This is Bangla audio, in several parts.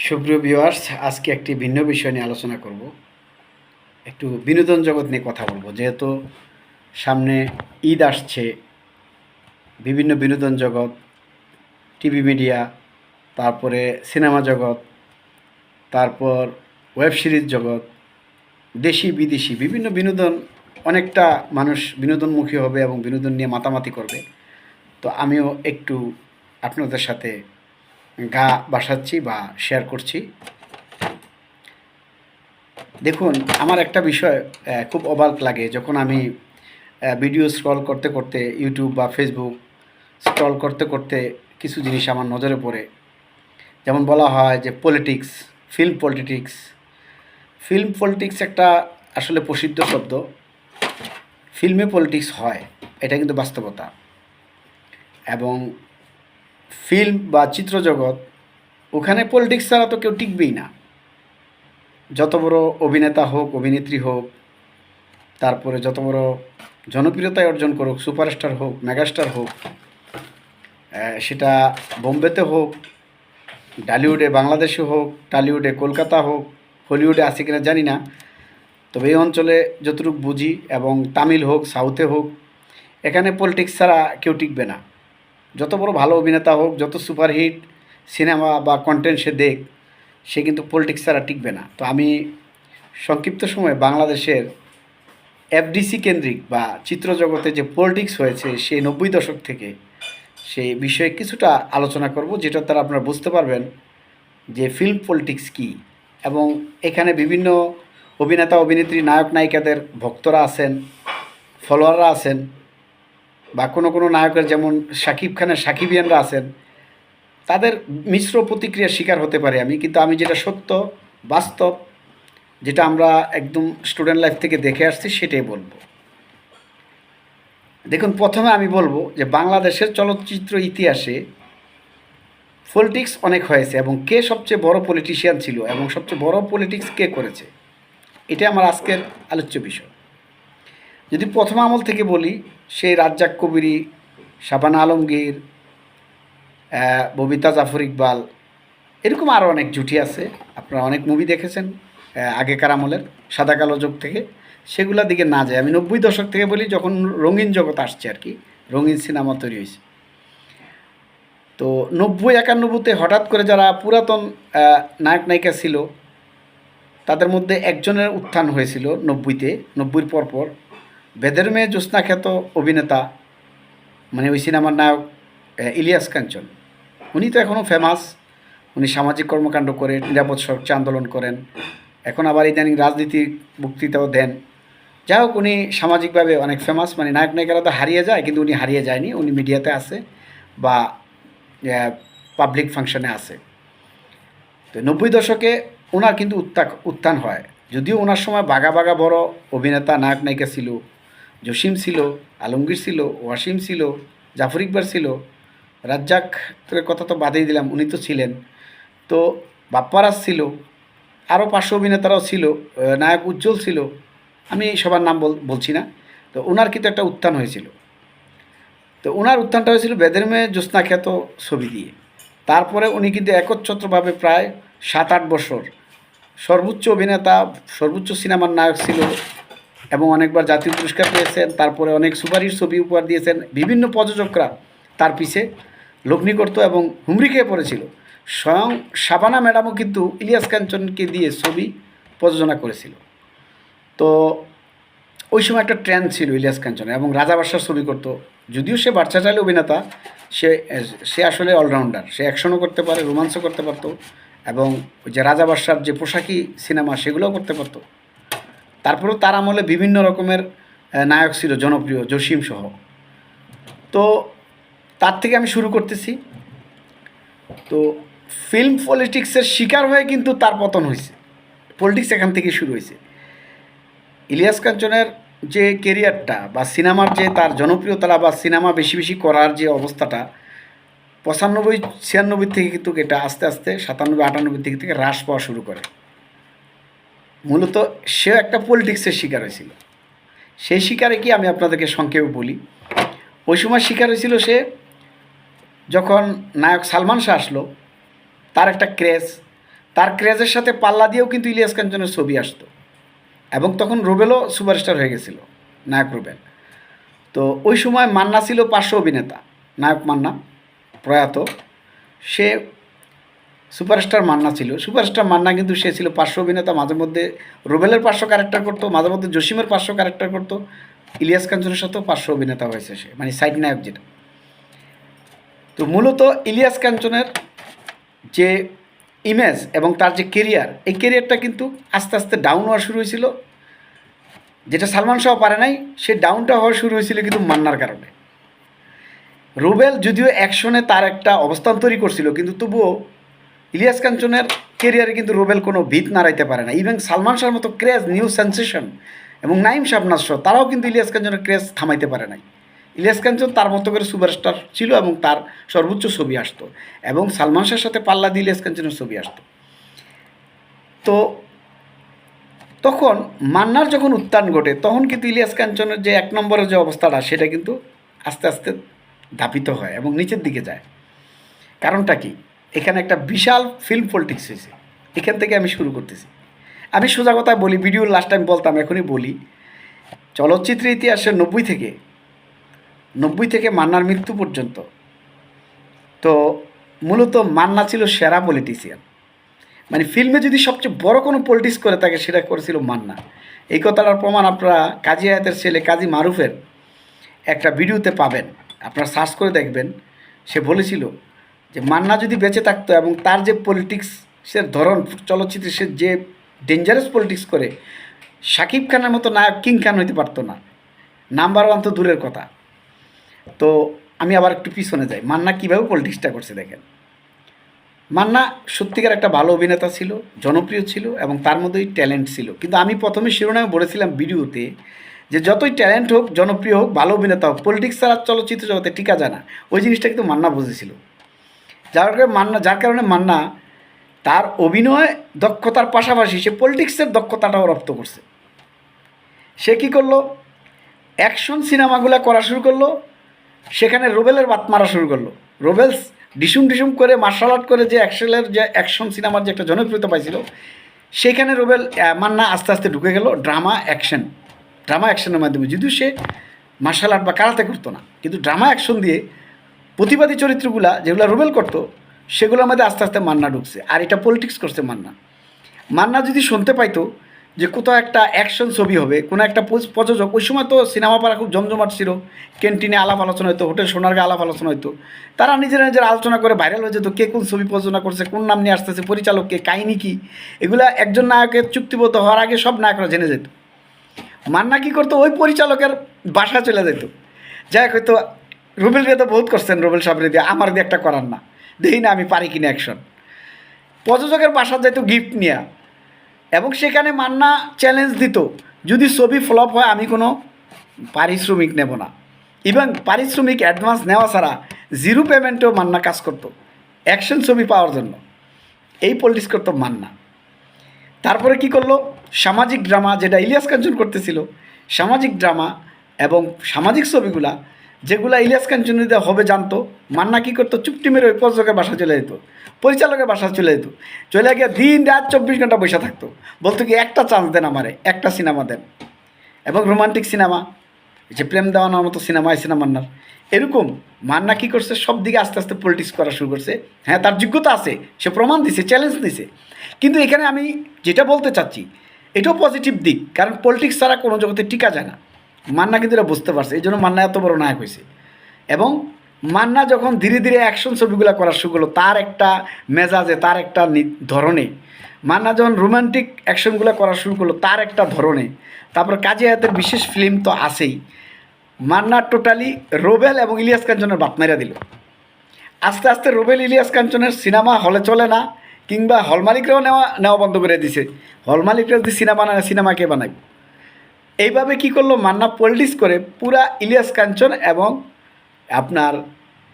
সুপ্রিয় ভিউয়ার্স, আজকে একটি ভিন্ন বিষয় নিয়ে আলোচনা করব। একটু বিনোদন জগৎ নিয়ে কথা বলবো। যেহেতু সামনে ঈদ আসছে, বিভিন্ন বিনোদন জগৎ, টিভি মিডিয়া, তারপরে সিনেমা জগৎ, তারপর ওয়েব সিরিজ জগৎ, দেশি বিদেশি বিভিন্ন বিনোদন, অনেকটা মানুষ বিনোদনমুখী হবে এবং বিনোদন নিয়ে মাতামাতি করবে। তো আমিও একটু আপনাদের সাথে গা ভাসাচ্ছি বা শেয়ার করছি। দেখুন, আমার একটা বিষয় খুব অবাক লাগে যখন আমি ভিডিও স্ক্রল করতে করতে ইউটিউব বা ফেসবুক স্ক্রল করতে করতে কিছু জিনিস আমার নজরে পড়ে। যেমন বলা হয় যে politics, film politics. Film politics একটা আসলে প্রসিদ্ধ শব্দ। ফিল্মে পলিটিক্স হয়, এটা কিন্তু বাস্তবতা। এবং ফিল্ম বা চিত্রজগৎ, ওখানে পলিটিক্স ছাড়া তো কেউ টিকবেই না। যত বড় অভিনেতা হোক, অভিনেত্রী হোক, তারপরে যত বড় জনপ্রিয়তায় অর্জন করুক, সুপারস্টার হোক, মেগাস্টার হোক, সেটা বোম্বেতে হোক, ডালিউডে বাংলাদেশে হোক, টালিউডে কলকাতা হোক, হলিউডে আছে কিনা জানি না, তবে এই অঞ্চলে যতটুকু বুঝি, এবং তামিল হোক, সাউথে হোক, এখানে পলিটিক্স ছাড়া কেউ টিকবে না। যত বড় ভালো অভিনেতা হোক, যত সুপারহিট সিনেমা বা কন্টেন্ট সে দেখ, সে কিন্তু পলিটিক্স ছাড়া টিকবে না। তো আমি সংক্ষিপ্ত সময়ে বাংলাদেশের এফডিসি কেন্দ্রিক বা চিত্রজগতে যে পলিটিক্স হয়েছে সেই 90 দশক থেকে, সেই বিষয়ে কিছুটা আলোচনা করব, যেটার দ্বারা আপনারা বুঝতে পারবেন যে ফিল্ম পলিটিক্স কী। এবং এখানে বিভিন্ন অভিনেতা অভিনেত্রী, নায়ক নায়িকাদের ভক্তরা আছেন, ফলোয়াররা আছেন, বা কোনো কোনো নায়কের যেমন শাকিব খানের সাকিবিয়ানরা আছেন, তাদের মিশ্র প্রতিক্রিয়ার শিকার হতে পারে আমি। কিন্তু আমি যেটা সত্য, বাস্তব, যেটা আমরা একদম স্টুডেন্ট লাইফ থেকে দেখে আসছি, সেটাই বলবো। দেখুন, প্রথমে আমি বলবো যে বাংলাদেশের চলচ্চিত্র ইতিহাসে পলিটিক্স অনেক হয়েছে, এবং কে সবচেয়ে বড় পলিটিশিয়ান ছিল এবং সবচেয়ে বড় পলিটিক্স কে করেছে, এটা আমার আজকের আলোচ্য বিষয়। যদি প্রথম আমল থেকে বলি, সেই রাজ্জাক কবিরী, শাবানা আলমগীর, ববিতা জাফর ইকবাল, এরকম আরও অনেক জুটি আছে। আপনারা অনেক মুভি দেখেছেন আগেকার আমলের, সাদা কালো যুগ থেকে, সেগুলোর দিকে না যায়। আমি 90 দশক থেকে বলি, যখন রঙিন জগৎ আসছে আর কি, রঙিন সিনেমা তৈরি হয়েছে। তো 90-91তে হঠাৎ করে যারা পুরাতন নায়ক নায়িকা ছিল, তাদের মধ্যে একজনের উত্থান হয়েছিল 90-তে। 90-র পরপর বেদের মেয়ে জ্যোৎস্না খ্যাত অভিনেতা, মানে ওই সিনেমার নায়ক ইলিয়াস কাঞ্চন, উনি তো এখনও ফেমাস। উনি সামাজিক কর্মকাণ্ড করে, নিরাপদ সুরক্ষা আন্দোলন করেন, এখন আবার ইদানিং রাজনীতির বক্তৃতাও দেন। যাই হোক, উনি সামাজিকভাবে অনেক ফেমাস। মানে নায়ক নায়িকারা তো হারিয়ে যায়, কিন্তু উনি হারিয়ে যায়নি, উনি মিডিয়াতে আছে বা পাবলিক ফাংশনে আছে। তো 90 দশকে ওনার কিন্তু উত্থান হয়। যদিও ওনার সময় বাঘা বাঘা বড় অভিনেতা নায়ক নায়িকা ছিল, জসিম ছিল, আলমগীর ছিল, ওয়াসিম ছিল, জাফর ইকবাল ছিল, রাজ্জাকের কথা তো বাদেই দিলাম, উনি তো ছিলেন। তো বাপ্পারাজ ছিল, আরও 500 অভিনেতারাও ছিল, নায়ক উজ্জ্বল ছিল, আমি সবার নাম বলছি না। তো ওনার কিন্তু একটা উত্থান হয়েছিল। তো ওনার উত্থানটা হয়েছিল বেদের মেয়ে জ্যোৎস্না খ্যাত ছবি দিয়ে। তারপরে উনি কিন্তু একচ্ছত্রভাবে প্রায় 7-8 বছর সর্বোচ্চ অভিনেতা, সর্বোচ্চ সিনেমার নায়ক ছিল, এবং অনেকবার জাতীয় পুরস্কার পেয়েছেন। তারপরে অনেক সুপারহিট ছবি উপহার দিয়েছেন। বিভিন্ন প্রযোজকরা তার পিছে লগ্নি করতো এবং হুমড়ি খেয়ে পড়েছিল। স্বয়ং শাবানা ম্যাডামও কিন্তু ইলিয়াস কাঞ্চনকে দিয়ে ছবি প্রযোজনা করেছিল। তো ওই সময় একটা ট্রেন্ড ছিল ইলিয়াস কাঞ্চনের, এবং রাজা বাদশার ছবি করতো। যদিও সে বাচ্চা চাইলে অভিনেতা, সে সে আসলে অলরাউন্ডার। সে অ্যাকশনও করতে পারে, রোমান্সও করতে পারতো, এবং ওই যে রাজা বাদশার যে পোশাকি সিনেমা, সেগুলোও করতে পারতো। তারপরেও তার আমলে বিভিন্ন রকমের নায়ক ছিল জনপ্রিয়, জসিম সহ। তো তার থেকে আমি শুরু করতেছি। তো ফিল্ম পলিটিক্সের শিকার হয়ে কিন্তু তার পতন হয়েছে। পলিটিক্স এখান থেকে শুরু হয়েছে। ইলিয়াস কাঞ্চনের যে কেরিয়ারটা বা সিনেমার যে তার জনপ্রিয়তা বা সিনেমা বেশি বেশি করার যে অবস্থাটা, 95-96 থেকে কিন্তু এটা আস্তে আস্তে 97-98 থেকে হ্রাস পাওয়া শুরু করে। মূলত সে একটা পলিটিক্সের শিকার হয়েছিল। সেই শিকারে কি আমি আপনাদেরকে সংক্ষেপে বলি। ওই সময় শিকার হয়েছিল সে, যখন নায়ক সালমান শাহ আসলো, তার একটা ক্রেজ, তার ক্রেজের সাথে পাল্লা দিয়েও কিন্তু ইলিয়াস কাঞ্চনের ছবি আসতো, এবং তখন রুবেলও সুপারস্টার হয়ে গেছিল, নায়ক রুবেল। তো ওই সময় মান্না ছিল পার্শ্ব অভিনেতা, নায়ক মান্না প্রয়াত, সে সুপারস্টার মান্না ছিল। সুপারস্টার মান্না কিন্তু সে ছিল পার্শ্ব অভিনেতা, মাঝে মধ্যে রুবেলের পার্শ্ব ক্যারেক্টার করতো, মাঝে মধ্যে জসিমের পার্শ্ব ক্যারেক্টার করতো। ইলিয়াস কাঞ্চনের সাথেও পার্শ্ব অভিনেতা হয়েছে সে, মানে সাইড নায়ক যেটা। তো মূলত ইলিয়াস কাঞ্চনের যে ইমেজ এবং তার যে কেরিয়ার, এই কেরিয়ারটা কিন্তু আস্তে আস্তে ডাউন হওয়া শুরু হয়েছিল, যেটা সালমান শাহ পারে নাই। সে ডাউনটা হওয়া শুরু হয়েছিল কিন্তু মান্নার কারণে। রুবেল যদিও অ্যাকশনে তার একটা অবস্থান তৈরি করছিল, কিন্তু তবুও ইলিয়াস কাঞ্চনের কেরিয়ারে কিন্তু রুবেল কোনো ভিত নাড়াইতে পারে না। ইভেন সালমান শাহর মতো ক্রেজ, নিউ সেন্সেশন এবং নাইম শাবনাজ শাহ, তারাও কিন্তু ইলিয়াস কাঞ্চনের ক্রেজ থামাইতে পারে নাই। ইলিয়াস কাঞ্চন তার মতো করে সুপারস্টার ছিল এবং তার সর্বোচ্চ ছবি আসতো, এবং সালমান শাহের সাথে পাল্লা দিয়ে ইলিয়াস কাঞ্চনের ছবি আসতো। তো তখন মান্নার যখন উত্থান ঘটে, তখন কিন্তু ইলিয়াস কাঞ্চনের যে এক নম্বরের যে অবস্থাটা, সেটা কিন্তু আস্তে আস্তে ধাপিত হয় এবং নিচের দিকে যায়। কারণটা কি? এখানে একটা বিশাল ফিল্ম পলিটিক্স হয়েছে। এখান থেকে আমি শুরু করতেছি। আমি সোজা কথা বলি, ভিডিওর লাস্ট টাইম বলতাম, এখনই বলি। চলচ্চিত্র ইতিহাসে 90 থেকে মান্নার মৃত্যু পর্যন্ত, তো মূলত মান্না ছিল সেরা পলিটিশিয়ান। মানে ফিল্মে যদি সবচেয়ে বড় কোনো পলিটিক্স করে থাকে, সেটা করেছিল মান্না। এই কথাটার প্রমাণ আপনারা কাজী হায়াতের ছেলে কাজী মারুফের একটা ভিডিওতে পাবেন, আপনারা সার্চ করে দেখবেন। সে বলেছিল যে মান্না যদি বেঁচে থাকতো এবং তার যে পলিটিক্সের ধরন, চলচ্চিত্রে সে যে ডেঞ্জারাস পলিটিক্স করে, শাকিব খানের মতো নায়ক কিং খান হইতে পারতো না, নাম্বার ওয়ান তো দূরের কথা। তো আমি আবার একটু পিছনে যাই, মান্না কীভাবে পলিটিক্সটা করছে দেখেন। মান্না সত্যিকার একটা ভালো অভিনেতা ছিল, জনপ্রিয় ছিল, এবং তার মধ্যেই ট্যালেন্ট ছিল। কিন্তু আমি প্রথমে শিরোনামে বলেছিলাম ভিডিওতে যে যতই ট্যালেন্ট হোক, জনপ্রিয় হোক, ভালো অভিনেতা হোক, পলিটিক্স ছাড়া চলচ্চিত্র জগতে টিকা যায় না। ওই জিনিসটা কিন্তু মান্না বুঝেছিল। যার কারণে মান্না তার অভিনয় দক্ষতার পাশাপাশি সে পলিটিক্সের দক্ষতাটাও রপ্ত করছে। সে কী করলো? অ্যাকশন সিনেমাগুলো করা শুরু করলো, সেখানে রুবেলের বাত মারা শুরু করলো। রুবেল ডিসুম করে মার্শাল আর্ট করে যে অ্যাকশন সিনেমার যে একটা জনপ্রিয়তা পাইছিল, সেখানে মান্না আস্তে আস্তে ঢুকে গেল ড্রামা অ্যাকশনের মাধ্যমে। যদিও সে মার্শাল আর্ট বা কারাতে করতো না, কিন্তু ড্রামা অ্যাকশন দিয়ে প্রতিবাদী চরিত্রগুলা যেগুলো রুবেল করতো, সেগুলোর মধ্যে আস্তে আস্তে মান্না ঢুকছে। আর এটা পলিটিক্স করছে মান্না যদি শুনতে পাইতো যে কোথাও একটা অ্যাকশন ছবি হবে, কোনো একটা প্রযোজক, ওই সময় তো সিনেমা পাড়া খুব জমজমাট ছিল, ক্যান্টিনে আলাপ আলোচনা হতো, হোটেল সোনারগাঁ আলাপ আলোচনা হতো, তারা নিজেরা আলোচনা করে ভাইরাল হয়ে যেত, কে কোন ছবি প্রযোজনা করছে, কোন নাম নিয়ে আসতেছে, পরিচালককে, কাহিনী কী, এগুলা একজন নায়কের চুক্তিবদ্ধ হওয়ার আগে সব নায়করা জেনে যেত। মান্না কী করতো? ওই পরিচালকের বাসা চলে যেত, যাই হয়তো রুবেল দিয়ে তো বহুত করছেন, রুবেল সাহেবের দিয়ে, আমার দিয়ে একটা করার না, দেখি না আমি পারি কিনা অ্যাকশন। প্রযোজকের বাসা যেত গিফট নিয়ে, এবং সেখানে মান্না চ্যালেঞ্জ দিত, যদি ছবি ফ্লপ হয় আমি কোনো পারিশ্রমিক নেব না। ইভেন পারিশ্রমিক অ্যাডভান্স নেওয়া ছাড়া জিরো পেমেন্টেও মান্না কাজ করতো অ্যাকশন ছবি পাওয়ার জন্য। এই পলিটিক্স করতো মান্না। তারপরে কি করলো? সামাজিক ড্রামা, যেটা ইলিয়াস কাঞ্চন করতেছিল, সামাজিক ড্রামা এবং সামাজিক ছবিগুলা যেগুলো ইলিয়াস কাঞ্চন হবে জানতো, মান্না কী করতো? চুপটি মেরে ওই প্রযোজকের বাসা চলে যেত, পরিচালকের বাসা চলে যেত, চলে গিয়ে দিন রাত 24 ঘন্টা বসে থাকতো, বলতো কি একটা চান্স দেন আমারে, একটা সিনেমা দেন। এবং রোমান্টিক সিনেমা, যে প্রেম দেওয়ানোর মতো সিনেমা, এই সিনেমা মান্নার এরকম। মান্না কী করছে? সব দিকে আস্তে আস্তে পলিটিক্স করা শুরু করছে। হ্যাঁ, তার যোগ্যতা আছে, সে প্রমাণ দিছে, চ্যালেঞ্জ দিছে। কিন্তু এখানে আমি যেটা বলতে চাচ্ছি, এটাও পজিটিভ দিক, কারণ পলিটিক্স ছাড়া কোনো জগতে টিকা যায় না। মান্না কিন্তু এটা বুঝতে পারছে, এই জন্য মান্না এত বড় নায়ক হয়েছে। এবং মান্না যখন ধীরে ধীরে অ্যাকশন ছবিগুলো করা শুরু করলো, তার একটা মেজাজে, তার একটা ধরনে, মান্না যখন রোমান্টিক অ্যাকশনগুলো করা শুরু করলো, তার একটা ধরনে, তারপর কাজী হায়াতের বিশেষ ফিল্ম তো আছেই, মান্না টোটালি রুবেল এবং ইলিয়াস কাঞ্চনের বাত মেরা দিল। আস্তে আস্তে রুবেল ইলিয়াস কাঞ্চনের সিনেমা হলে চলে না, কিংবা হল মালিকরাও নেওয়া বন্ধ করে দিছে। হল মালিকরা যদি সিনেমা বানায়, সিনেমা কে বানাবে? এইভাবে কি করলো? মান্না পলিটিক্স করে পুরা ইলিয়াস কাঞ্চন এবং আপনার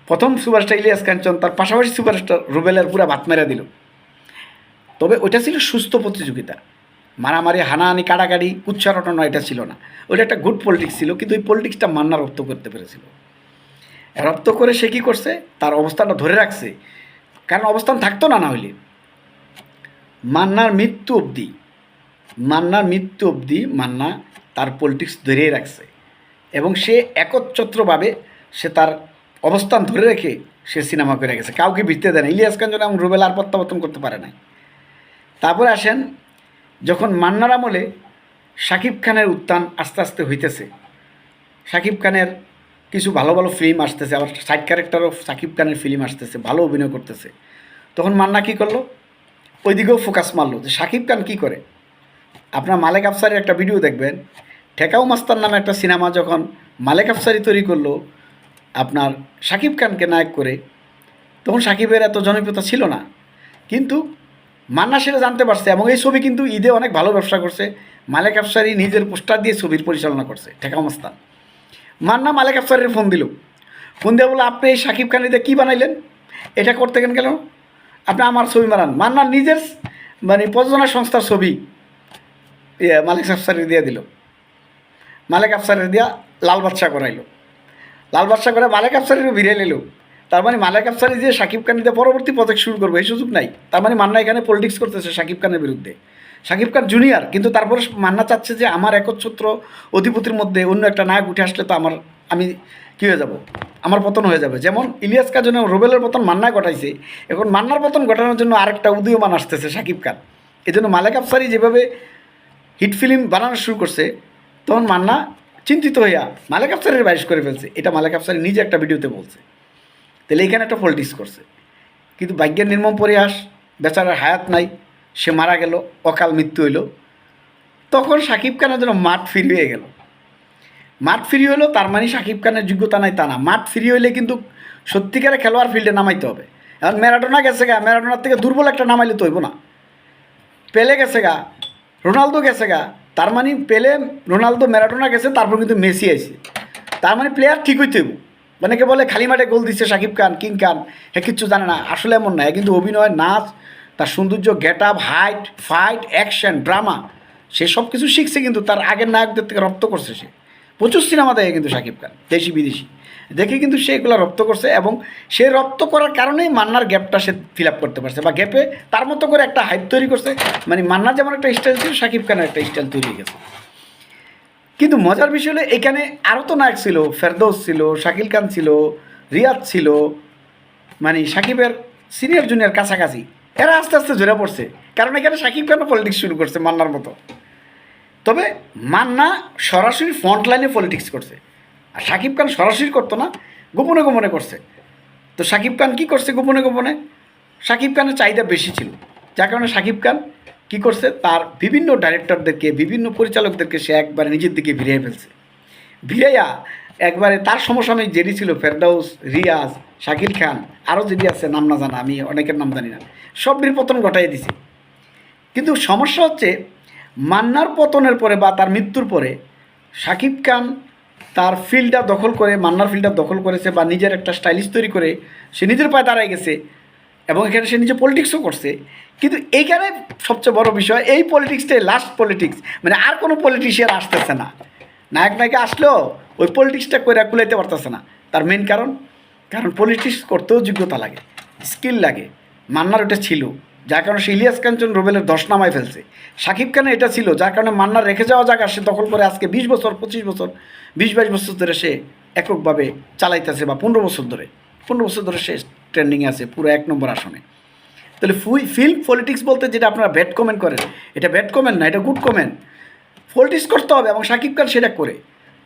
প্রথম সুপারস্টার ইলিয়াস কাঞ্চন, তার পাশাপাশি সুপারস্টার রুবেলের পুরা বাত মেরা দিল। তবে ওইটা ছিল সুস্থ প্রতিযোগিতা, মারামারি, হানাহানি, কাটাকাটি, উচ্চারণা, এটা ছিল না। ওইটা একটা গুড পলিটিক্স ছিল। কিন্তু ওই পলিটিক্সটা মান্না রপ্ত করতে পেরেছিল। রপ্ত করে সে কী করছে? তার অবস্থানটা ধরে রাখছে, কারণ অবস্থান থাকতো না, না হইলে। মান্নার মৃত্যু অবধি মান্না তার পলিটিক্স ধরেই রাখছে এবং সে একচ্ছত্রভাবে সে তার অবস্থান ধরে রেখে সে সিনেমা করে গেছে, কাউকে ভিড়তে দেয় না। ইলিয়াস কাঞ্চন এবং রুবেল আর প্রত্যাবর্তন করতে পারে নাই। তারপরে আসেন যখন মান্নার আমলে শাকিব খানের উত্থান আস্তে আস্তে হইতেছে, শাকিব খানের কিছু ভালো ভালো ফিল্ম আসতেছে, আবার সাইড ক্যারেক্টারও শাকিব খানের ফিল্ম আসতেছে, ভালো অভিনয় করতেছে, তখন মান্না কী করলো, ওইদিকেও ফোকাস মারলো যে শাকিব খান কী করে। আপনার মালেক আফসারের একটা ভিডিও দেখবেন, ঠেকাও মাস্তার নামে একটা সিনেমা যখন মালেক আফসারি তৈরি করলো আপনার শাকিব খানকে নায়ক করে, তখন শাকিবের এত জনপ্রিয়তা ছিল না, কিন্তু মান্না সেটা জানতে পারছে এবং এই ছবি কিন্তু ঈদে অনেক ভালো ব্যবসা করছে। মালেক আফসারি নিজের পোস্টার দিয়ে ছবির পরিচালনা করছে ঠেকাও মাস্তান। মান্না মালেক আফসারের ফোন দিয়ে বলে, আপনি এই শাকিব খান ঈদে কী বানাইলেন, এটা করতে গেল আপনি আমার ছবি মারান। মান্নার নিজের মানে প্রযোজনা সংস্থার ছবি মালেক আফসারি দিয়ে দিল, মালেক আফসারের দিয়া লাল বাদশা করাইলো, লাল বাদশা করে মালেক আফসারিরও ভিড়ে নিল। তার মানে মালেক আফসারি যে শাকিব খান দিয়ে পরবর্তী প্রজেক্ট শুরু করবে এই সুযোগ নাই। তার মানে মান্না এখানে পলিটিক্স করতেছে শাকিব খানের বিরুদ্ধে। শাকিব খান জুনিয়র, কিন্তু তারপরে মান্না চাচ্ছে যে আমার একচ্ছত্র অধিপতির মধ্যে অন্য একটা নায়ক উঠে আসলে তো আমি কী হয়ে যাব, আমার পতন হয়ে যাবে। যেমন ইলিয়াস কাঞ্চন এবং রুবেলের পতন মান্না ঘটাইছে, এখন মান্নার পতন ঘটানোর জন্য আরেকটা উদীয়মান আসতেছে শাকিব খান। এই জন্য মালেক আফসারি যেভাবে হিট ফিল্ম বানানো শুরু করছে, তখন মান্না চিন্তিত হইয়া মালেক আফসারের বাইশ করে ফেলছে। এটা মালেক আফসারি নিজে একটা ভিডিওতে বলছে। তাহলে এইখানে একটা পলিটিক্স করছে, কিন্তু ভাগ্যের নির্মম পরিহাস, বেচারার হায়াত নাই, সে মারা গেল, অকাল মৃত্যু হইল। তখন শাকিব খানের জন্য মাঠ ফ্রি হয়ে গেল। মাঠ ফ্রি হলো তার মানে শাকিব খানের যোগ্যতা নাই তা না, মাঠ ফ্রি হইলে কিন্তু সত্যিকারে খেলোয়াড় ফিল্ডে নামাইতে হবে। এখন ম্যারাডোনা গেছে গা, ম্যারাডোনার থেকে দুর্বল একটা নামাইলে তো হইব না। পেলে গেছে গা, রোনালদো গেছে গা, তার মানে পেলে রোনালদো ম্যারাডোনা গেছে, তারপর কিন্তু মেসি আইছে, তার মানে প্লেয়ার ঠিক হইতে হইব। অনেকে বলে খালি মাঠে গোল দিচ্ছে শাকিব খান, কিং খান, হ্যাঁ কিচ্ছু জানে না, আসলে এমন না। কিন্তু অভিনয়, নাচ, তার সৌন্দর্য, get up, height, fight, action, drama, সে সব কিছু শিখছে, কিন্তু তার আগের নায়কদের থেকে রপ্ত করছে। সে প্রচুর সিনেমা দেখে কিন্তু শাকিব খান, দেশি বিদেশি দেখে কিন্তু সে এগুলো রপ্ত করছে, এবং সে রপ্ত করার কারণেই মান্নার গ্যাপটা সে ফিল আপ করতে পারছে, বা গ্যাপে তার মতো করে একটা হাইপ তৈরি করছে। মানে মান্নার যেমন একটা স্টাইল ছিল, শাকিব খানের একটা স্টাইল তৈরি হয়ে গেছে। কিন্তু মজার বিষয় হলো এখানে আরও তো নায়ক ছিল, ফেরদৌস ছিল, শাকিল খান ছিল, রিয়াজ ছিল, মানে শাকিবের সিনিয়র জুনিয়র কাছাকাছি, এরা আস্তে আস্তে ঝরে পড়ছে, কারণ এখানে শাকিব খানও পলিটিক্স শুরু করছে মান্নার মতো। তবে মান্না সরাসরি ফ্রন্ট লাইনে পলিটিক্স করছে, আর শাকিব খান সরাসরি করতো না, গোপনে গোপনে করছে। তো শাকিব খান কী করছে গোপনে গোপনে, শাকিব খানের চাহিদা বেশি ছিল, যার কারণে শাকিব খান কী করছে, তার বিভিন্ন ডাইরেক্টরদেরকে, বিভিন্ন পরিচালকদেরকে সে একবারে নিজের দিকে ভিড়িয়ে ফেলছে। ভিড়াইয়া একবারে তার সমসাময়িক যেটি ছিল ফেরদৌস, রিয়াজ, শাকিল খান, আরও যেটি আছে নাম না জানা, আমি অনেকের নাম জানি না, সবটির পতন ঘটাই দিছে। কিন্তু সমস্যা হচ্ছে মান্নার পতনের পরে বা তার মৃত্যুর পরে শাকিব খান তার ফিল্ডটা দখল করে, মান্নার ফিল্ডটা দখল করেছে, বা নিজের একটা স্টাইলিশ তৈরি করে সে নিজের পায়ে দাঁড়ায় গেছে, এবং এখানে সে নিজে পলিটিক্সও করছে। কিন্তু এইখানে সবচেয়ে বড় বিষয়, এই পলিটিক্সটাই লাস্ট পলিটিক্স, মানে আর কোনো পলিটিশিয়ান আসতেছে না, নায়ক নায়িকা আসলেও ওই পলিটিক্সটা করে কুলাইতে পারতেছে না। তার মেন কারণ পলিটিক্স করতেও যোগ্যতা লাগে, স্কিল লাগে। মান্নার ওটা ছিল, যার কারণে সে ইলিয়াস কাঞ্চন রুবেলের 10 নামায় ফেলছে। শাকিব খানের এটা ছিল, যার কারণে মান্নার রেখে যাওয়া জায়গা সে দখল করে আজকে 20 বছর, 25 বছর, 20-22 বছর ধরে সে এককভাবে চালাইতেছে, বা 15 বছর ধরে সে ট্রেন্ডিংয়ে আছে পুরো 1 নম্বর আসনে। তাহলে ফিল্ম পলিটিক্স বলতে যেটা আপনারা ব্যাড কমেন্ট করেন, এটা ব্যাড কমেন্ট না, এটা গুড কমেন্ট। পলিটিক্স করতে হবে, এবং শাকিব খান সেটা করে।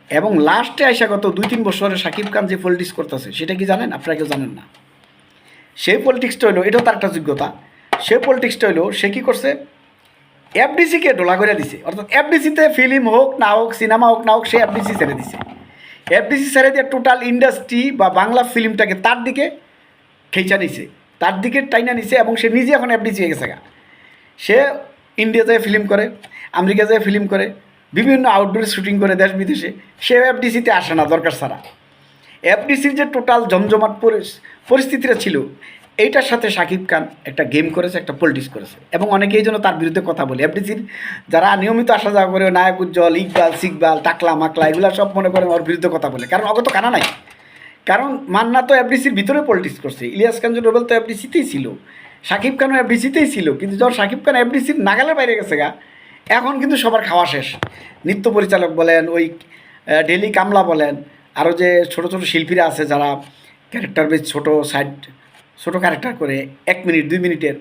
এবং লাস্টে আইসা গত 2-3 বছরে শাকিব খান যে পলিটিক্স করতেছে সেটা কি জানেন? আপনারা কেউ জানেন না। সেই পলিটিক্সটা হইলো, এটাও তার একটা যোগ্যতা, সেই পলিটিক্সটা হইলো সে কী করছে, এফডিসিকে ডোলা করে দিছে। অর্থাৎ এফডিসিতে ফিল্ম হোক না হোক, সিনেমা হোক না হোক, সে এফডিসি ছেড়ে দিছে। এফডিসি ছেড়ে দিয়ে টোটাল ইন্ডাস্ট্রি বা বাংলা ফিল্মটাকে তার দিকে খেঁচা নিছে, তার দিকে টাইনা নিছে, এবং সে নিজে এখন এফডিসি হয়ে গেছে। সে ইন্ডিয়া যায় ফিল্ম করে, আমেরিকা যায় ফিল্ম করে, বিভিন্ন আউটডোর শুটিং করে দেশ বিদেশে। সে এফডিসিতে আসে না দরকার ছাড়া। এফডিসির যে টোটাল জমজমাট পরিস্থিতিটা ছিল, এইটার সাথে শাকিব খান একটা গেম করেছে, একটা পলিটিক্স করেছে, এবং অনেকে এই জন্য তার বিরুদ্ধে কথা বলে। এফডিসির যারা নিয়মিত আসা যাওয়া করে, নায়ক উজ্জ্বল, ইকবাল, সিকবাল, টাকলা মাকলা, এগুলো সব মনে করেন ওর বিরুদ্ধে কথা বলে, কারণ অগত কানা নাই। কারণ মান্না তো এফডিসির ভিতরে পলিটিক্স করছে, ইলিয়াস কাঞ্চন রুবেল তো এফডিসিতেই ছিল, শাকিব খানও এফডিসিতেই ছিল, কিন্তু যখন শাকিব খান এফডিসির নাগালের বাইরে গেছে গা, এখন কিন্তু সবার খাওয়া শেষ। নৃত্য পরিচালক বলেন, ওই ডেলি কামলা বলেন, আরও যে ছোটো ছোটো শিল্পীরা আছে যারা ক্যারেক্টার বেশ ছোটো ছোটো ক্যারেক্টার করে 1 মিনিট 2 মিনিটের,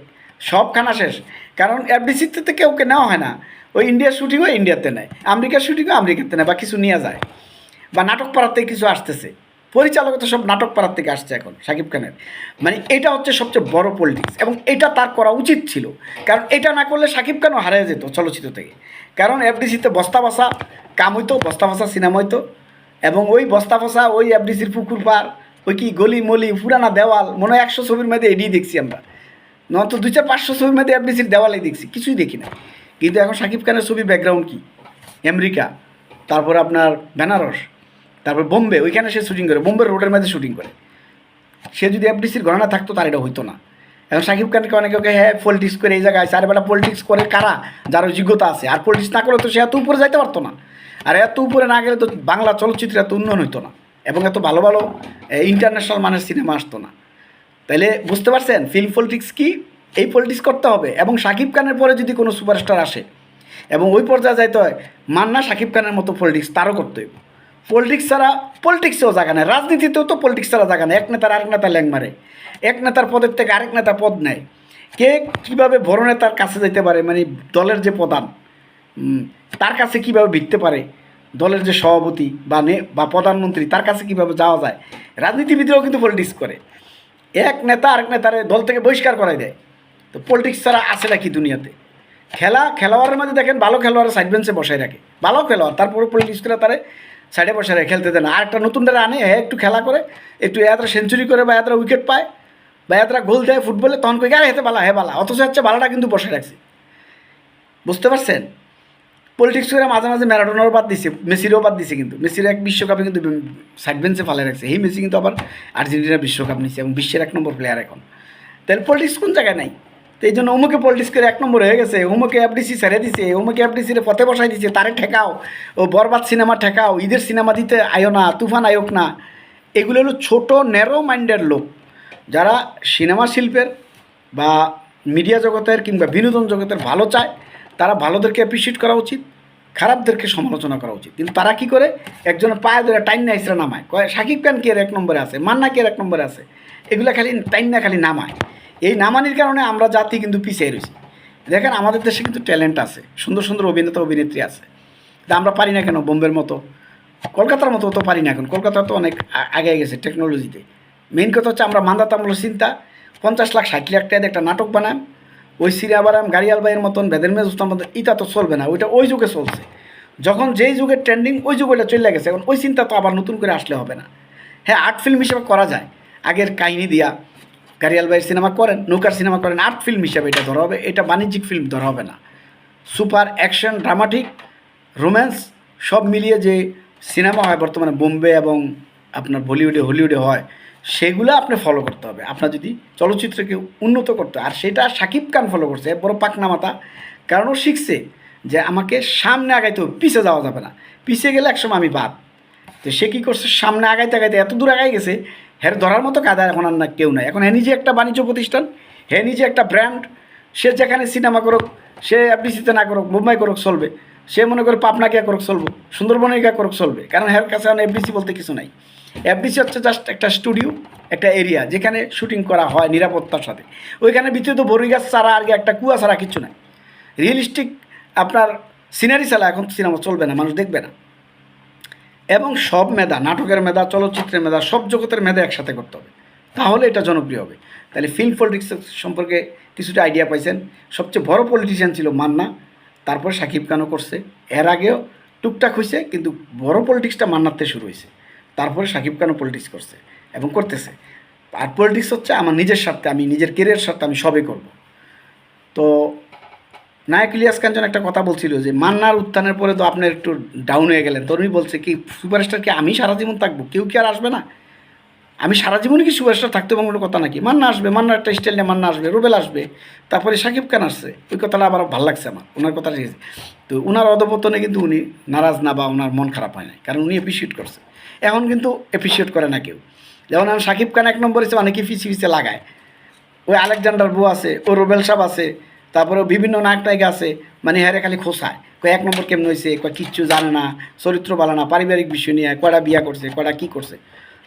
সব খানা শেষ। কারণ এফডিসিতে তো কেউকে নেওয়া হয় না, ওই ইন্ডিয়ার শুটিংও ইন্ডিয়াতে নেয়, আমেরিকার শুটিংও আমেরিকাতে নেয়, বা কিছু নিয়ে যায়, বা নাটক পাড়ার থেকে কিছু আসতেছে। পরিচালক তো সব নাটক পাড়ার থেকে আসছে এখন শাকিব খানের। মানে এটা হচ্ছে সবচেয়ে বড় পলিটিক্স, এবং এটা তার করা উচিত ছিল। কারণ এটা না করলে শাকিব খানও হারিয়ে যেত চলচ্চিত্র থেকে। কারণ এফডিসিতে বস্তা বসা কাম হইতো, বস্তা বসা সিনেমা হইতো, এবং ওই বস্তা বসা ওই এফডিসির পুকুর পার, ওই কি গলি মলি পুরানা দেওয়াল, মনে হয় 100 ছবির মধ্যে এডিই দেখছি আমরা, নয়তো 200-500 ছবির মধ্যে এফডিসির দেওয়ালেই দেখছি, কিছুই দেখি না। কিন্তু এখন শাকিব খানের ছবি ব্যাকগ্রাউন্ড কি, আমেরিকা, তারপর আপনার বেনারস, তারপর বোম্বে, ওইখানে সে শুটিং করে, বোম্বে রোডের মধ্যে শুটিং করে। সে যদি এফডিসির ঘটনা থাকতো তার এটা হইতো না। এখন শাকিব খানকে অনেকে ওকে হ্যাঁ পলিটিক্স করে এই জায়গায় আছে, আর বেলা পলিটিক্স করে কারা, যার যোগ্যতা আছে, আর পলিটিক্স না করলে তো সে এত উপরে যাইতে পারতো না। আর এত উপরে না গেলে তো বাংলা চলচ্চিত্রে এত উন্নয়ন হইতো না, এবং এত ভালো ভালো ইন্টারন্যাশনাল মানের সিনেমা আসতো না। তাইলে বুঝতে পারছেন ফিল্ম পলিটিক্স কি? এই পলিটিক্স করতে হবে। এবং শাকিব খানের পরে যদি কোনো সুপারস্টার আসে এবং ওই পর্যায়ে যাইতে হয়, মান্না শাকিব খানের মতো পলিটিক্স তারও করতে হইব। পলিটিক্স ছাড়া, পলিটিক্সেও জায়গা নেই, রাজনীতিতেও তো পলিটিক্স ছাড়া জায়গা নেই। এক নেতার আরেক নেতা ল্যাং মারে, এক নেতার পদের থেকে আরেক নেতা পদ নেয়, কে কীভাবে বড় নেতার কাছে যেতে পারে, মানে দলের যে প্রধান তার কাছে কীভাবে ভিড়তে পারে, দলের যে সভাপতি বা প্রধানমন্ত্রী তার কাছে কীভাবে যাওয়া যায়। রাজনীতিবিদরাও কিন্তু পলিটিক্স করে, এক নেতা আরেক নেতারে দল থেকে বহিষ্কার করাই দেয়। তো পলিটিক্স ছাড়া আছে নাকি দুনিয়াতে? খেলোয়াড়ের মধ্যে দেখেন, ভালো খেলোয়াড় সাইড বেঞ্চে বসায় রাখে, ভালো খেলোয়াড়, তারপরে পলিটিক্স করে তারে সাইডে বসে রাখে, খেলতে দেয় না। আর একটা নতুন দ্বারা আনে, হ্যাঁ একটু খেলা করে, একটু এতটা সেঞ্চুরি করে, বা এতটা উইকেট পায়, বা এতটা গোল দেয় ফুটবলে, তখন কই আরে হেতে বালা, হ্যাঁ বালা, অথচ হচ্ছে বালাটা কিন্তু বসে রাখছে। বুঝতে পারছেন? পলিটিক্স করে মাঝে মাঝে ম্যারাডোনারও বাদ দিছে, মেসিরও বাদ দিছে, কিন্তু মেসির এক বিশ্বকাপে কিন্তু সাইড বেঞ্চে ফালে রাখছে। এই মেসি কিন্তু আবার আর্জেন্টিনা বিশ্বকাপ নিচ্ছে এবং বিশ্বের 1 নম্বর প্লেয়ার এখন। তাহলে পলিটিক্স কোন জায়গায় নাই? তো এই জন্য অমুকে পলিটিক্স করে 1 নম্বর হয়ে গেছে, অমুকে এফডিসি ছেড়ে দিছে, অমুকে এফডিসির পথে বসাই দিছে, তারে ঠেকাও, ও বরবাদ সিনেমা ঠেকাও, ঈদের সিনেমা দিতে আয়ো না, তুফান আয়োক না। এগুলো হলো ছোটো ন্যারো মাইন্ডের লোক, যারা সিনেমা শিল্পের বা মিডিয়া জগতের কিংবা বিনোদন জগতের ভালো চায়। তারা ভালোদেরকে অ্যাপ্রিসিয়েট করা উচিত, খারাপদেরকে সমালোচনা করা উচিত। কিন্তু তারা কি করে, একজনের পায়ে ধরে টাইন না ইসরা নামায়, কয় শাকিব খান কি এর 1 নম্বরে আছে, মান্না কি এর 1 নম্বরে আছে, এগুলো খালি টাইন না খালি নামায়। এই নামানির কারণে আমরা জাতি কিন্তু পিছিয়ে রয়েছি। দেখেন আমাদের দেশে কিন্তু ট্যালেন্ট আছে, সুন্দর সুন্দর অভিনেতা অভিনেত্রী আছে, আমরা পারি না কেন? বোম্বের মতো, কলকাতার মতো তো পারি না এখন, কলকাতা তো অনেক আগে গেছে টেকনোলজিতে। মেইন কথা হচ্ছে আমরা মান্দাতামূলক চিন্তা, 50 লাখ 60 লাখ টাকা একটা নাটক বানাম, ওই সিরিয়া বারাম গাড়িয়াল ভাইয়ের মতন বেদের মেজুস্তার মতন, এটা তো চলবে না। ওইটা ওই যুগে চলছে, যখন যেই যুগের ট্রেন্ডিং ওই যুগে ওইটা চলে গেছে। এখন ওই চিন্তা তো আবার নতুন করে আসলে হবে না। হ্যাঁ, আর্ট ফিল্ম হিসেবে করা যায়, আগের কাহিনী দিয়া গাড়িয়াল ভাইয়ের সিনেমা করেন, নৌকার সিনেমা করেন, আর্ট ফিল্ম হিসাবে এটা ধরা হবে, এটা বাণিজ্যিক ফিল্ম ধরা হবে না। সুপার অ্যাকশন, ড্রামাটিক, রোম্যান্স সব মিলিয়ে যে সিনেমা হয় বর্তমানে বোম্বে এবং আপনার বলিউডে হলিউডে হয়, সেগুলো আপনি ফলো করতে হবে আপনার যদি চলচ্চিত্রকে উন্নত করতে। আর সেটা শাকিব খান ফলো করছে, বড় পাকনা মাথা, কারণ ও শিখছে যে আমাকে সামনে আগাইতে হবে, পিছিয়ে যাওয়া যাবে না, পিছিয়ে গেলে একসময় আমি বাদ। তো সে কী করছে, সামনে আগাইতে আগাইতে এত দূর আগাই গেছে, হ্যাঁ ধরার মতো কাদা এখন আর না কেউ নাই। এখন হ্যাঁ নিজে একটা বাণিজ্য প্রতিষ্ঠান, হ্যাঁ নিজে একটা ব্র্যান্ড, সে যেখানে সিনেমা করুক, সে এফডিসিতে না করুক, মুম্বাই করুক চলবে, সে মনে করে পাবনা গিয়া করুক চলবে, সুন্দরবনে গিয়া করুক চলবে, কারণ এর কাছে এখন এফডিসি বলতে কিছু নাই। এফডিসি হচ্ছে জাস্ট একটা স্টুডিও, একটা এরিয়া যেখানে শুটিং করা হয় নিরাপত্তার সাথে। ওইখানে ভিতরে তো বড়ই গাছ ছাড়া আর একটা কুয়া ছাড়া কিছু নাই। রিয়েলিস্টিক আপনার সিনারি ছাড়া এখন সিনেমা চলবে না, মানুষ দেখবে না। এবং সব মেধা, নাটকের মেধা, চলচ্চিত্রের মেধা, সব জগতের মেধা একসাথে করতে হবে, তাহলে এটা জনপ্রিয় হবে। তাহলে ফিল্ম পলিটিক্স সম্পর্কে কিছুটা আইডিয়া পাইছেন। সবচেয়ে বড় পলিটিশিয়ান ছিল মান্না, তারপর শাকিব খানও করছে, এর আগেও টুকটাক হয়েছে, কিন্তু বড় পলিটিক্সটা মান্নাতে শুরু হয়েছে, তারপরে শাকিব খানও পলিটিক্স করছে এবং করতেছে। আর পলিটিক্স হচ্ছে আমার নিজের স্বার্থে, আমি নিজের কেরিয়ার স্বার্থে আমি সবই করব। তো নায়ক ইলিয়াস কাঞ্চন একটা কথা বলছিল যে মান্নার উত্থানের পরে তো আপনার একটু ডাউন হয়ে গেলেন, তরুণী বলছে কি সুপারস্টার কি আমি সারা জীবন থাকবো, কেউ কি আর আসবে না? আমি সারা জীবনই কি সুপারস্টার থাকতে পারবো? কোনো কথা নাকি, মান্না আসবে, মান্নার একটা স্টাইল নিয়ে মান্না আসবে, রুবেল আসবে, তারপরে শাকিব খান আসছে। ওই কথাটা আবার ভালো লাগছে আমার, ওনার কথা রেখেছে। তো ওনার অধপতনে কিন্তু উনি নারাজ না বা ওনার মন খারাপ হয় না, কারণ উনি অ্যাপ্রিসিয়েট করছে। এখন কিন্তু অ্যাপ্রিসিয়েট করে না কেউ। যেমন আমি শাকিব খান 1 নম্বরে অনেকে পিছিয়ে পিছিয়ে লাগায়, ওই আলেকজান্ডার বউ আছে, ও রোবেল সাহেব আছে, তারপরে বিভিন্ন নায়ক নায়িকা আছে, মানে হ্যারে খালি খোসায় কয় এক নম্বর কেমন হয়েছে, কয় কিচ্ছু জানে না, চরিত্র ভালো না, পারিবারিক বিষয় নিয়ে কয়টা বিয়া করছে, কয়টা কী করছে।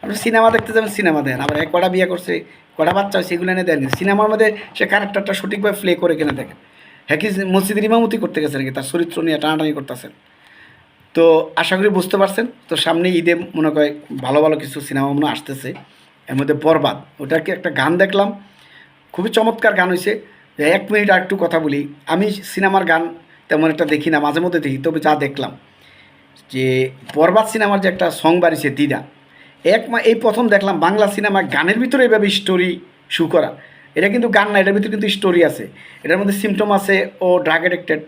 আপনি সিনেমা দেখতে যাবেন, সিনেমা দেন, আবার কয়টা বিয়া করছে, কয়টা বাচ্চা হয়েছে, এগুলো এনে দেন। সিনেমার মধ্যে সে ক্যারেক্টারটা সঠিকভাবে প্লে করে কিনে দেখেন। হ্যাঁ কি মসজিদের ইমামতি করতে গেছে নাকি, তার চরিত্র নিয়ে টানাটানি করতেছেন। তো আশা করি বুঝতে পারছেন। তো সামনে ঈদে মনে করে ভালো ভালো কিছু সিনেমা মনে আসতেছে, এর মধ্যে বরবাদ, ওটাকে একটা গান দেখলাম, খুবই চমৎকার গান হয়েছে। 1 মিনিট আর একটু কথা বলি। আমি সিনেমার গান তেমন একটা দেখি না, মাঝে মধ্যে দেখি, তবে যা দেখলাম যে বরবাদ সিনেমার যে একটা সং বাড়িছে দিদা, এই প্রথম দেখলাম বাংলা সিনেমা গানের ভিতরে এভাবে স্টোরি শু করা। এটা কিন্তু গান না, এটার ভিতরে কিন্তু স্টোরি আছে। এটার মধ্যে সিমটম আছে ও ড্রাগ অ্যাডিক্টেড,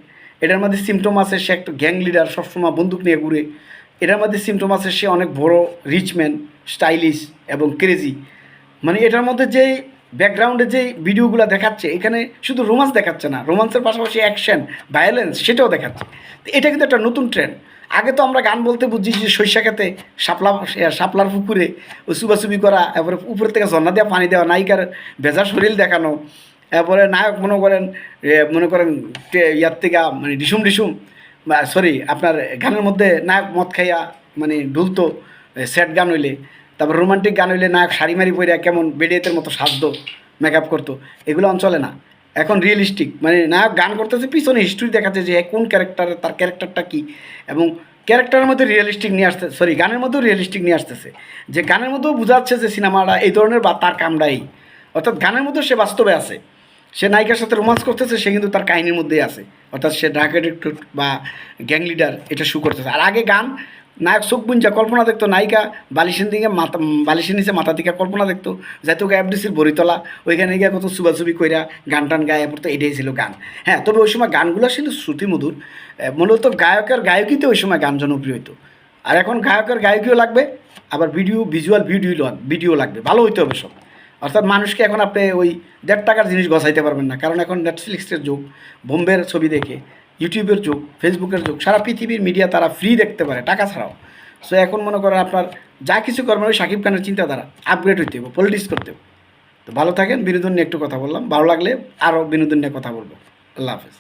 এটার মধ্যে সিমটম আছে সে একটা গ্যাং লিডার, সবসময় বন্দুক নিয়ে ঘুরে, এটার মধ্যে সিমটম আছে সে অনেক বড় রিচম্যান, স্টাইলিশ এবং ক্রেজি। মানে এটার মধ্যে যেই ব্যাকগ্রাউন্ডে যেই ভিডিওগুলো দেখাচ্ছে, এখানে শুধু রোমান্স দেখাচ্ছে না, রোমান্সের পাশাপাশি অ্যাকশন, ভায়োলেন্স সেটাও দেখাচ্ছে। তো এটা কিন্তু একটা নতুন ট্রেন্ড। আগে তো আমরা গান বলতে বুঝছি যে সরিষা খেতে শাপলার পুকুরে ও চুবাচুবি করা, এরপরে উপর থেকে ঝর্ণা দেওয়া, পানি দেওয়া, নায়িকার ভেজা শরীর দেখানো, এরপরে নায়ক মনে করেন ইয়ার থেকে মানে ডিসুম ডিসুম, সরি আপনার গানের মধ্যে নায়ক মদ খাইয়া মানে ঢুলতো স্যাড গান হইলে, তারপর রোমান্টিক গান হইলে নায়ক শাড়ি মারি পরে কেমন বেডিয়েতের মতো সাজতো, মেকআপ করতো, এগুলো অঞ্চলে না। এখন রিয়েলিস্টিক, মানে নায়ক গান করতেছে, পিছনে হিস্ট্রি দেখাচ্ছে যে কোন ক্যারেক্টারে তার ক্যারেক্টারটা কী, এবং ক্যারেক্টারের মধ্যে রিয়েলিস্টিক নিয়ে আসতে, সরি গানের মধ্যেও রিয়েলিস্টিক নিয়ে আসতেছে, যে গানের মধ্যেও বোঝাচ্ছে যে সিনেমাটা এই ধরনের বা তার কামড়াই, অর্থাৎ গানের মধ্যেও সে বাস্তবে আছে, সে নায়িকার সাথে রোমান্স করতেছে, সে কিন্তু তার কাহিনীর মধ্যেই আছে, অর্থাৎ সে ড্রাগ এডিক্টেড বা গ্যাং লিডার এটা শু করতেছে। আর আগে গান নায়ক চোখ বুঞ্জা কল্পনা দেখতো, নায়িকা বালিশের নিচে মাথা দিকে কল্পনা দেখতো, যাইতো এফডিসির বরিতলা, ওইখানে গিয়ে কত চুবাচুবি কইরা গান টান গায়ে পড়তো, এটাই ছিল গান। হ্যাঁ, তবে ওই সময় গানগুলো ছিল শ্রুতিমধুর, মূলত গায়কের গায়কিতে ওই সময় গান জনপ্রিয় হইতো। আর এখন গায়কের গায়কিও লাগবে, আবার ভিজুয়াল ভিডিও লাগবে, ভালো হইতে হবে সব। অর্থাৎ মানুষকে এখন আপনি ওই 1.5 টাকার জিনিস গছাইতে পারবেন না, কারণ এখন নেটফ্লিক্সের যুগ, বোম্বের ছবি দেখে, ইউটিউবের যুগ, ফেসবুকের যুগ, সারা পৃথিবীর মিডিয়া তারা ফ্রি দেখতে পারে টাকা ছাড়াও। সো এখন মনে করেন আপনার যা কিছু করবেন ওই শাকিব খানের চিন্তাধারা আপগ্রেড হইতে হবে, পলিটিক্স করতে হবে। তো ভালো থাকেন, বিনোদন নিয়ে একটু কথা বললাম, ভালো লাগলে আরও বিনোদন নিয়ে কথা বলবো। আল্লাহ হাফেজ।